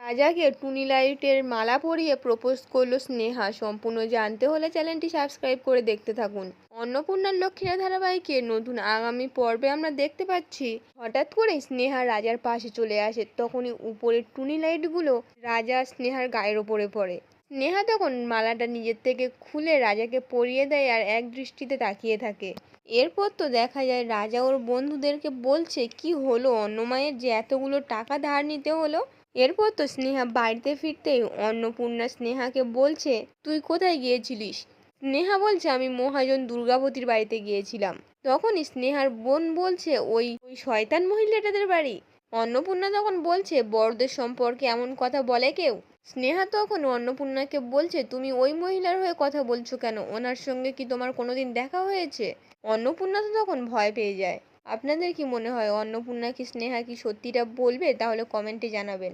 রাজাকে টুনি লাইটের মালা পরিয়ে প্রপোজ করলো স্নেহা। সম্পূর্ণ জানতে হলে চ্যানেলটি সাবস্ক্রাইব করে দেখতে থাকুন। অন্নপূর্ণার লক্ষ্মীরা ধারাবাহিকের নতুন আগামী পর্বে আমরা দেখতে পাচ্ছি হঠাৎ করে স্নেহা রাজার পাশে চলে আসে। তখনই উপরের টুনি লাইটগুলো রাজা স্নেহার গায়ের ওপরে পড়ে। স্নেহা তখন মালাটা নিজের থেকে খুলে রাজাকে পরিয়ে দেয় আর এক দৃষ্টিতে তাকিয়ে থাকে। এরপর তো দেখা যায় রাজা ওর বন্ধুদেরকে বলছে কি হলো অন্নমায়ের যে এতগুলো টাকা ধার নিতে হলো। এরপর তো স্নেহা বাড়িতে ফিরতেই অন্নপূর্ণা স্নেহাকে বলছে তুই কোথায় গিয়েছিলিস। স্নেহা বলছে আমি মহাজন দুর্গাবতীর বাড়িতে গিয়েছিলাম। তখনই স্নেহার বোন বলছে ওই ওই শয়তান মহিলাটাদের বাড়ি। অন্নপূর্ণা তখন বলছে বড়দের সম্পর্কে এমন কথা বলে কেউ। স্নেহা তখন অন্নপূর্ণাকে বলছে তুমি ওই মহিলার হয়ে কথা বলছো কেন, ওনার সঙ্গে কি তোমার কোনোদিন দেখা হয়েছে। অন্নপূর্ণা তো তখন ভয় পেয়ে যায়। আপনাদের কি মনে হয় অন্নপূর্ণা কি স্নেহা কি সত্যিটা বলবে? তাহলে কমেন্টে জানাবেন।